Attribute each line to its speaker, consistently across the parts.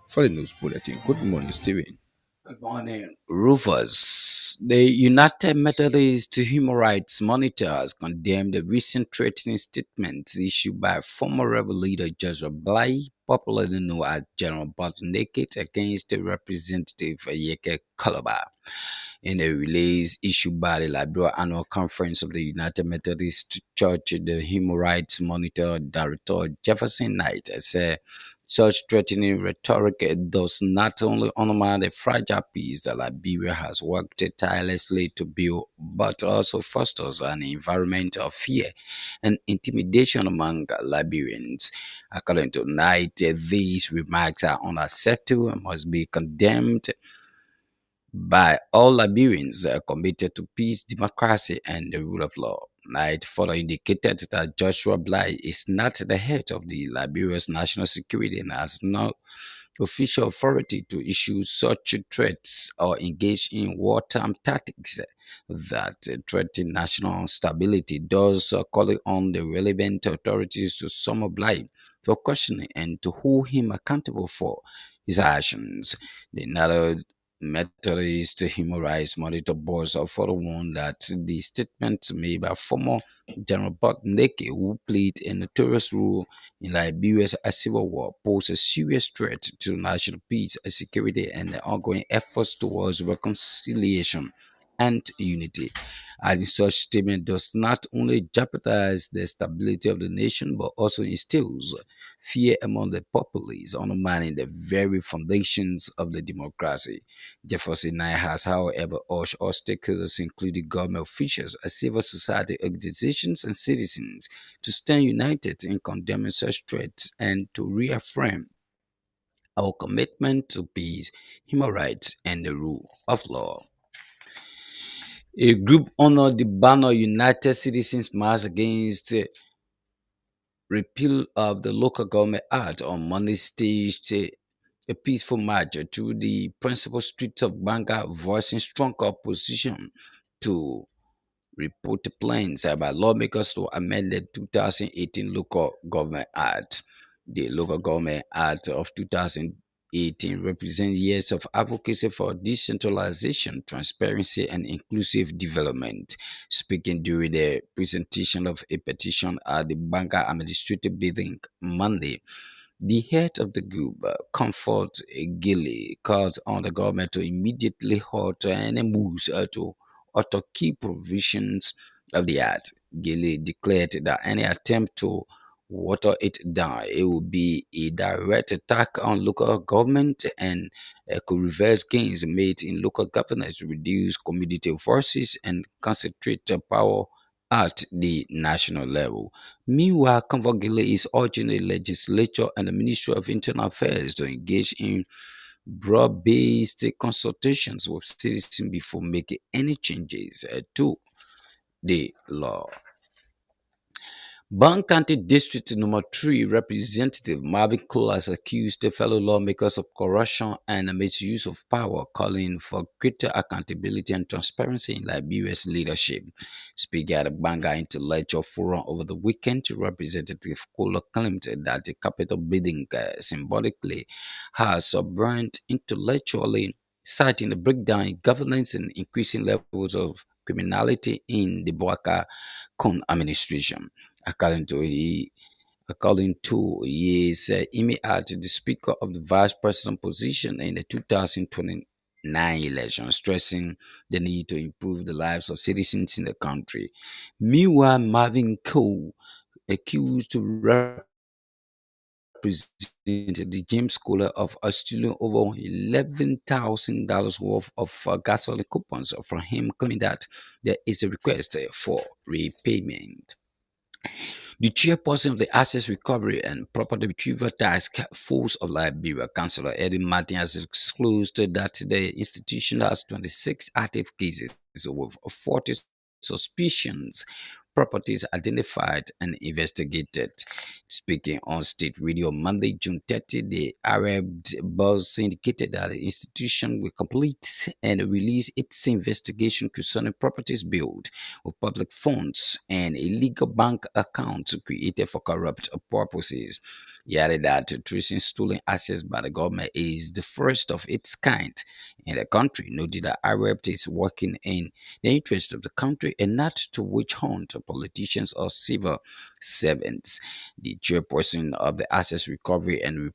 Speaker 1: For the news bulletin, good morning, Steven.
Speaker 2: Good morning, Rufus. The United Methodist Human Rights Monitor has condemned the recent threatening statements issued by former rebel leader Joshua Bly, popularly known as General Naked, against the Representative Yeke Kaloba. In a release issued by the Liberia Annual Conference of the United Methodist Church, the Human Rights Monitor Director Jefferson Knight said such threatening rhetoric does not only undermine the fragile peace that Liberia has worked tirelessly to build, but also fosters an environment of fear and intimidation among Liberians. According to Knight, these remarks are unacceptable and must be condemned by all Liberians committed to peace, democracy, and the rule of law. Knight further indicated that Joshua Bly is not the head of the Liberia's national security and has no official authority to issue such threats or engage in wartime tactics that threaten national stability, thus calling on the relevant authorities to summon Bly for questioning and to hold him accountable for his actions. The Methodist Human Rights Monitor boards of forewarned that the statements made by former General Bob Ndeke, who played a notorious role in Liberia's civil war, pose a serious threat to national peace, security, and the ongoing efforts towards reconciliation and unity. And such statement does not only jeopardize the stability of the nation, but also instills fear among the populace, undermining the very foundations of the democracy. Jefferson Nye has, however, urged all stakeholders, including government officials, civil society organizations, and citizens, to stand united in condemning such threats and to reaffirm our commitment to peace, human rights, and the rule of law. A group honored the banner United Citizens March against repeal of the Local Government Act on Monday staged a peaceful march through the principal streets of Banga, voicing strong opposition to reported plans by lawmakers to amend the 2018 Local Government Act. The Local Government Act of 2018 represents years of advocacy for decentralization, transparency, and inclusive development. Speaking during the presentation of a petition at the Banga Administrative Building Monday, the head of the group, Comfort Gilly, called on the government to immediately halt any moves to alter key provisions of the act. Gilly declared that any attempt to water it down, it would be a direct attack on local government and could reverse gains made in local governance, reduce community voices, and concentrate the power at the national level. Meanwhile, Convogile is urging the legislature and the Ministry of Internal Affairs to engage in broad-based consultations with citizens before making any changes to the law. Bang County District Number 3 Representative Marvin Cole has accused the fellow lawmakers of corruption and misuse of power, calling for greater accountability and transparency in Liberia's leadership. Speaking at the Banga Intellectual Forum over the weekend, Representative Cole claimed that the Capitol building symbolically has burned intellectually, citing the breakdown in governance and increasing levels of criminality in the Boaka Kun administration. According to he, according to his email at the Speaker of the Vice President position in the 2029 election, stressing the need to improve the lives of citizens in the country. Meanwhile, Marvin Cole, accused to represent the James Scholar of stealing over $11,000 worth of gasoline coupons from him, claiming that there is a request for repayment. The chairperson of the Access Recovery and Property Retrieval Task Force of Liberia, Councillor Eddie Martin, has disclosed that the institution has 26 active cases with 40 suspicions properties identified and investigated. Speaking on state radio Monday, June 30, the Arab Buzz indicated that the institution will complete and release its investigation concerning properties built with public funds and illegal bank accounts created for corrupt purposes. He added that tracing stolen assets by the government is the first of its kind in the country, noting that IREP is working in the interest of the country and not to witch hunt politicians or civil servants. The chairperson of the Assets Recovery and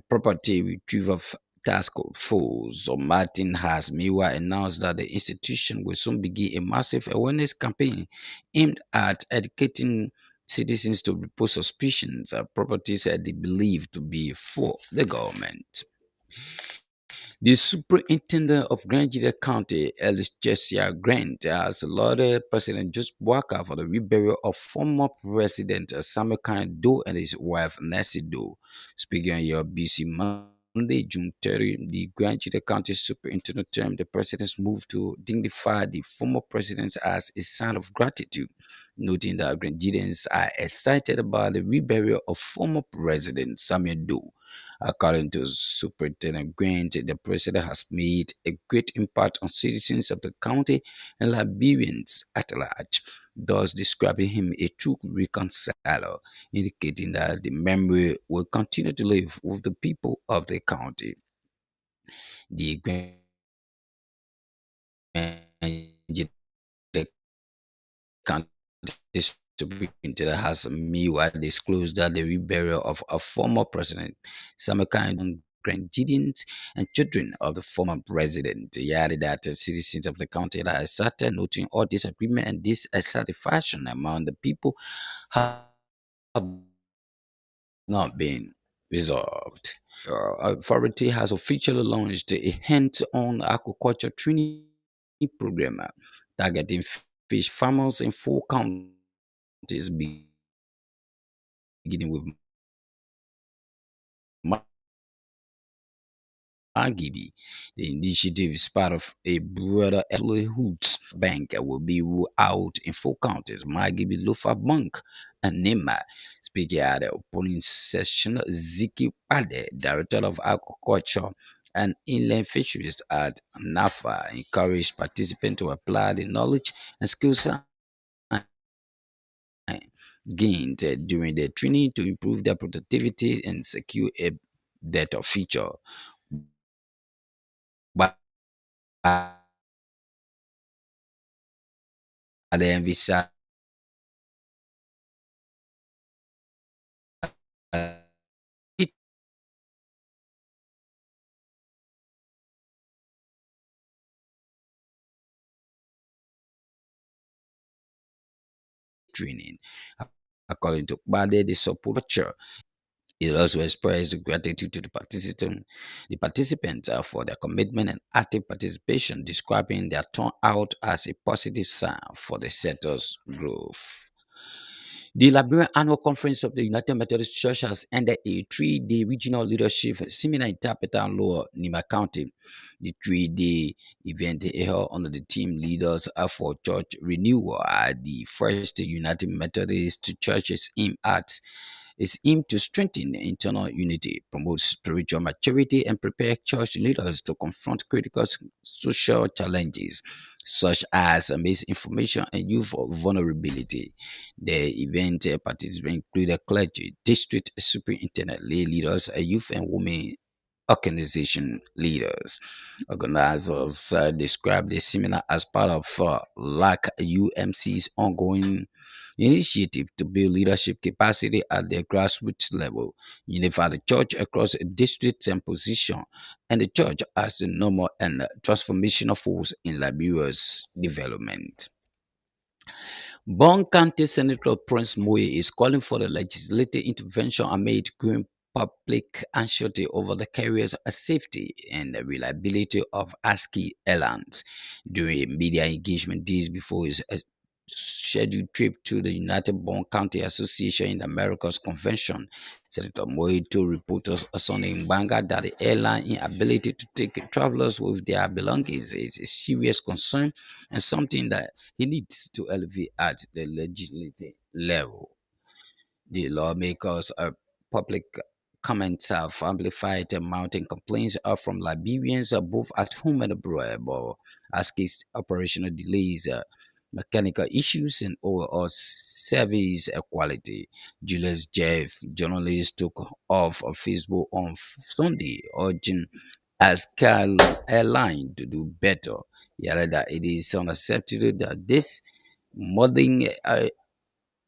Speaker 2: Property Retrieval Task Force, or Martin has meanwhile announced that the institution will soon begin a massive awareness campaign aimed at educating citizens to report suspicions of properties that they believe to be for the government. The superintendent of Nigeria County, Alicia Grant, has lauded President Joseph Walker for the reburial of former President Samuel Khan Doe and his wife Nancy Doe. Speaking on your BC Monday, June 30, the Nigeria County superintendent termed the president's move to dignify the former president as a sign of gratitude, noting that Nigerians are excited about the reburial of former President Samuel Doe. According to Superintendent Grant, the president has made a great impact on citizens of the county and Liberians at large, thus describing him a true reconciler, indicating that the memory will continue to live with the people of the county. The Grange County superintendent has meanwhile disclosed that the reburial of a former president, Samarkand grandchildren and children of the former president. He added that the citizens of the county that started noting all disagreement and dissatisfaction among the people have not been resolved. Authority has officially launched a hands-on aquaculture training program targeting fish farmers in 4 counties, beginning with Margibi. The initiative is part of a broader livelihoods bank that will be rolled out in 4 counties: Margibi, Lofa Bank, and Nema. Speaking at the opening session, Ziki Pade, Director of Agriculture and Inland Fisheries at NAFA, encouraged participants to apply the knowledge and skills gained during the training to improve their productivity and secure a better future. But the envisaged training. According to Bade, the support structure. It also expressed gratitude to the participants for their commitment and active participation, describing their turnout as a positive sign for the sector's growth. The Liberian Annual Conference of the United Methodist Church has ended a 3-day regional leadership seminar in Tapeta Lower Nima County. The 3-day event held under the team leaders for church renewal at the First United Methodist Churches aimed to strengthen internal unity, promote spiritual maturity, and prepare church leaders to confront critical social challenges such as misinformation and youth vulnerability. The event participants included clergy, district superintendent, lay leaders, youth and women organization leaders. Organizers described the seminar as part of LAC UMC's ongoing initiative to build leadership capacity at the grassroots level, unify the church across districts and position, and the church as the normal and transformational force in Liberia's development. Bon County Senator Prince Moye is calling for the legislative intervention amid growing public anxiety over the carrier's safety and the reliability of ASCII airlines. During a media engagement days before his scheduled trip to the United Bon County Association in the Americas Convention, Senator Moye told reporters Sunday in Banga that the airline inability to take travelers with their belongings is a serious concern and something that he needs to elevate at the legislative level. The lawmakers' public comments have amplified mounting complaints from Liberians both at home and abroad about ASCII's operational delays. mechanical issues, and overall service quality. Julius Jeff, journalist, took off of Facebook on Sunday, urging Ascal Airline to do better. He added that it is unacceptable that this modern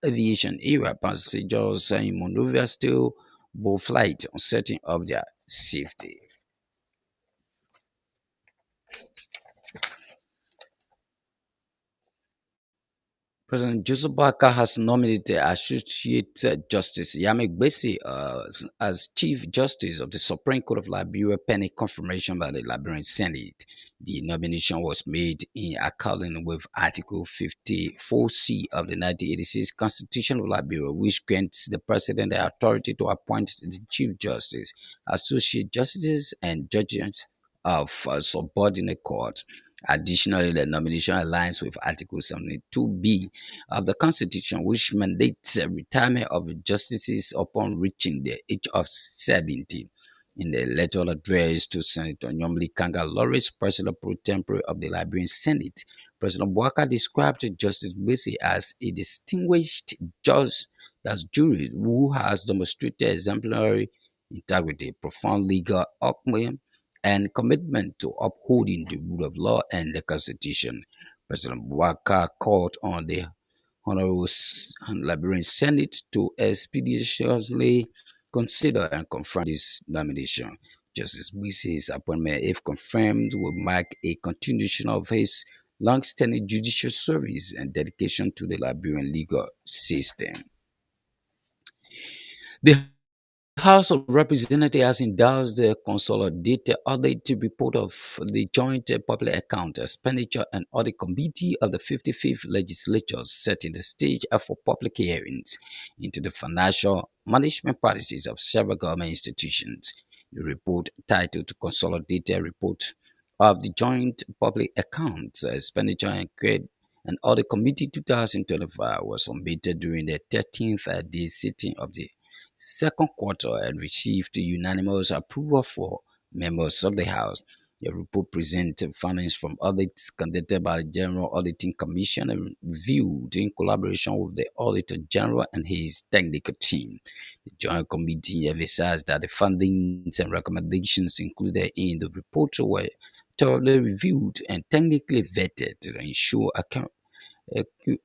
Speaker 2: aviation era passengers in Monrovia still board flight uncertain of their safety. President Joseph Baka has nominated Associate Justice Yami Gbese as Chief Justice of the Supreme Court of Liberia pending confirmation by the Liberian Senate. The nomination was made in accordance with Article 54C of the 1986 Constitution of Liberia, which grants the President the authority to appoint the Chief Justice, Associate Justices, and judges of subordinate courts. Additionally, the nomination aligns with Article 72B of the Constitution, which mandates a retirement of justices upon reaching the age of 70. In the letter addressed to Senator Nyomli Kanga Lawrence, President pro tempore of the Liberian Senate, President Bouaka described Justice Bese as a distinguished judge, that's jury, who has demonstrated exemplary integrity, profound legal acumen, and commitment to upholding the rule of law and the Constitution. President Bouaka called on the Honorable Liberian Senate to expeditiously consider and confirm this nomination. Justice Bise's appointment, if confirmed, will mark a continuation of his long-standing judicial service and dedication to the Liberian legal system. The House of Representatives has endorsed the consolidated audit report of the Joint Public Account Expenditure and Audit Committee of the 55th Legislature, setting the stage for public hearings into the financial management practices of several government institutions. The report, titled Consolidated Report of the Joint Public Accounts Expenditure and Audit Committee 2025, was submitted during the 13th day sitting of the second quarter and received unanimous approval for members of the House. The report presents findings from audits conducted by the General Auditing Commission and reviewed in collaboration with the Auditor General and his technical team. The Joint Committee emphasized that the findings and recommendations included in the report were thoroughly reviewed and technically vetted to ensure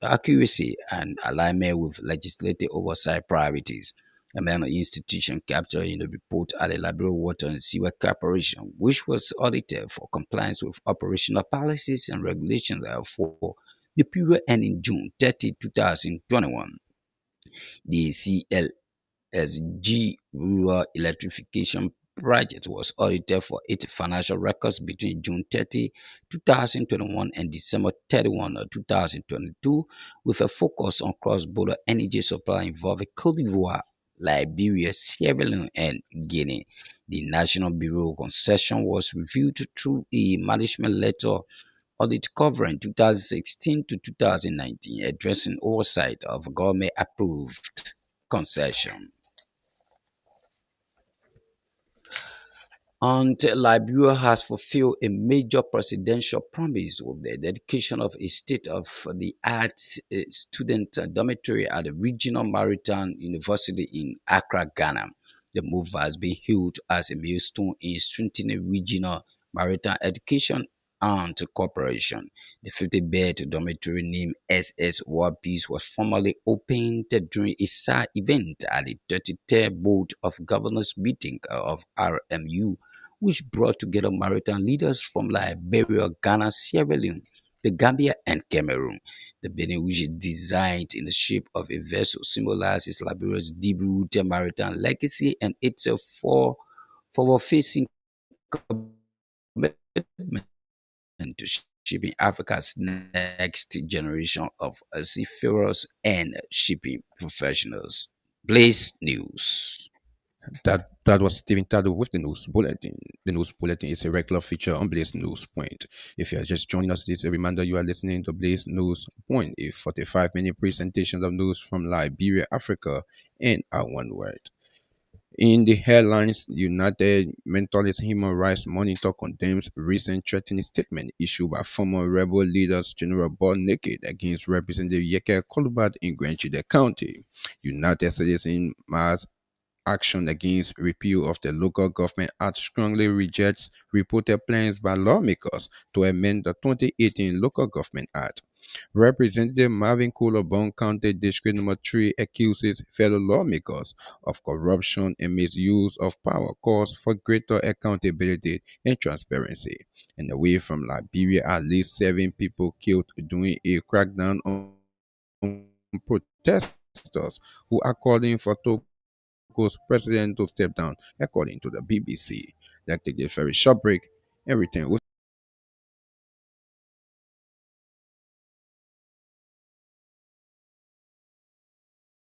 Speaker 2: accuracy and alignment with legislative oversight priorities. Among the institutions captured in the report are the Liberia Water and Sewer Corporation, which was audited for compliance with operational policies and regulations for the period ending June 30, 2021. The CLSG Rural Electrification Project was audited for its financial records between June 30, 2021 and December 31, 2022, with a focus on cross-border energy supply involving Cote d'Ivoire, Liberia, Sierra Leone, and Guinea. The National Bureau of Concession was reviewed through a management letter audit covering 2016 to 2019, addressing oversight of government-approved concession. And Liberia has fulfilled a major presidential promise with the dedication of a state of the art student dormitory at the Regional Maritime University in Accra, Ghana. The move has been hailed as a milestone in strengthening regional maritime education and cooperation. The 50-bed dormitory named SS World Peace was formally opened during a side event at the 33rd Board of Governors meeting of RMU, which brought together maritime leaders from Liberia, Ghana, Sierra Leone, the Gambia, and Cameroon. The building, which is designed in the shape of a vessel, symbolizes Liberia's deep-rooted maritime legacy and its forward-facing commitment to shaping Africa's next generation of seafarers and shipping professionals. Blaze News.
Speaker 1: That was Stephen Tado with the news bulletin. The news bulletin is a regular feature on Blaze News Point. If you are just joining us, this is a reminder you are listening to Blaze News Point, a 45-minute presentation of news from Liberia, Africa, and our one world. In the headlines, United Methodist Human Rights Monitor condemns recent threatening statement issued by former rebel leaders General Bob Naked against Representative Yeke Kolubat in Grand Chide County. United Citizens Mass Action against repeal of the Local Government Act strongly rejects reported plans by lawmakers to amend the 2018 Local Government Act. Representative Marvin Cooler, Bone County District Number 3, accuses fellow lawmakers of corruption and misuse of power, calls for greater accountability and transparency. And away from Liberia, at least 7 people killed during a crackdown on protesters who are calling for Togo's president to step down, according to the BBC. Let's take this very short break and return with